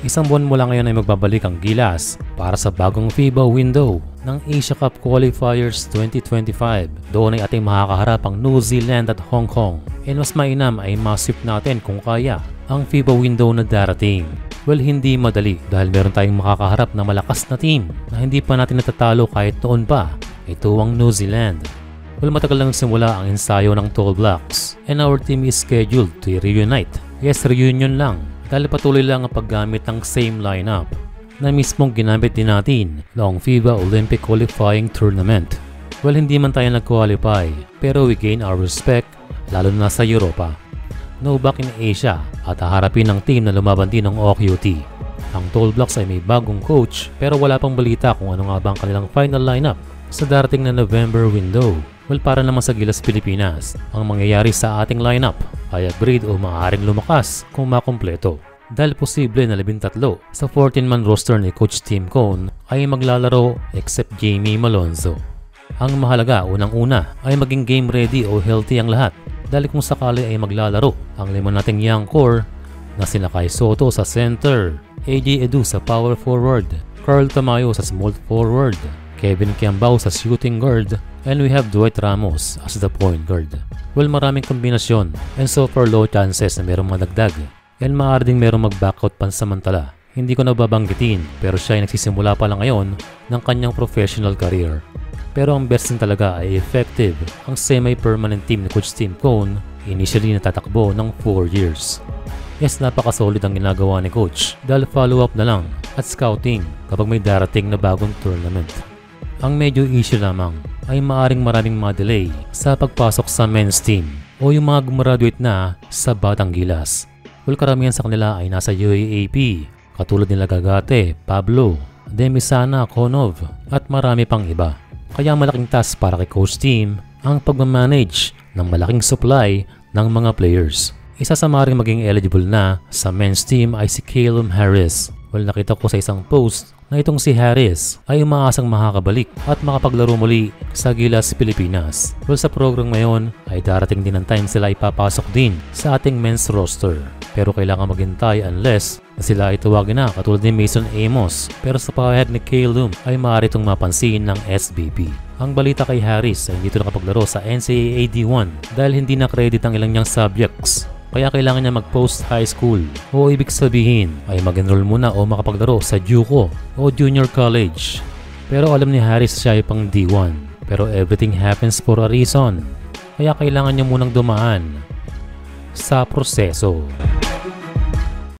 Isang buwan mula ngayon ay magbabalik ang Gilas para sa bagong FIBA window ng Asia Cup Qualifiers 2025. Doon ay ating makakaharap ang New Zealand at Hong Kong. And mas mainam ay masip natin kung kaya ang FIBA window na darating. Well, hindi madali dahil meron tayong makakaharap na malakas na team na hindi pa natin natatalo kahit noon pa. Ito ang New Zealand. Well, matagal lang simula ang ensayo ng Tall Blacks and our team is scheduled to reunite. Yes, reunion lang. Dahil patuloy lang ang paggamit ng same lineup na mismong ginamit din natin noong FIBA Olympic Qualifying Tournament. Well, hindi man tayo nag-qualify pero we gain our respect lalo na sa Europa. No back in Asia at haharapin ng team na lumaban din ng OQT. Ang Tall Blacks ay may bagong coach pero wala pang balita kung ano nga ba ang kanilang final lineup sa darating na November window. Well, para naman sa Gilas Pilipinas, ang mangyayari sa ating lineup ay upgrade o maaaring lumakas kung makumpleto. Dahil posible na 13 sa 14-man roster ni Coach Tim Cone ay maglalaro except Jamie Malonzo. Ang mahalaga unang-una ay maging game ready o healthy ang lahat. Dahil kung sakali ay maglalaro ang 5 nating young core na sina Kai Soto sa center, AJ Edu sa power forward, Carl Tamayo sa small forward, Kevin Kiambao sa shooting guard, and we have Dwight Ramos as the point guard. Well, maraming kombinasyon and so far low chances na merong madagdag and maaari ding merong mag-backout pansamantala. Hindi ko na babanggitin pero siya ay nagsisimula pa lang ngayon ng kanyang professional career. Pero ang best din talaga ay effective ang semi-permanent team ni Coach Tim Cone, initially natatakbo ng 4 years. Yes, napaka-solid ang ginagawa ni Coach dahil follow-up na lang at scouting kapag may darating na bagong tournament. Ang medyo issue lamang ay maraming ma-delay sa pagpasok sa men's team o yung mga gumraduate na sa Batang Gilas. Well, karamihan sa kanila ay nasa UAAP katulad nila Gagate, Pablo, Demisana, Konov at marami pang iba. Kaya malaking task para kay Coach Tim ang pagmamanage ng malaking supply ng mga players. Isa sa maaaring maging eligible na sa men's team ay si Calum Harris. Well, nakita ko sa isang post na itong si Harris ay umaasang makakabalik at makapaglaro muli sa Gilas Pilipinas. Well, sa program ngayon ay darating din ang time sila ipapasok din sa ating men's roster. Pero kailangan maghintay unless na sila ay tawagin na katulad ni Mason Amos. Pero sa pahayag ni Calum ay maaari itong mapansin ng SBP. Ang balita kay Harris ay hindi ito nakapaglaro sa NCAA D1 dahil hindi na-credit ang ilang niyang subjects. Kaya kailangan niya mag-post high school o ibig sabihin ay mag-enroll muna o makapaglaro sa JUCO o junior college. Pero alam ni Harris siya ay pang D1 pero everything happens for a reason. Kaya kailangan niya munang dumaan sa proseso.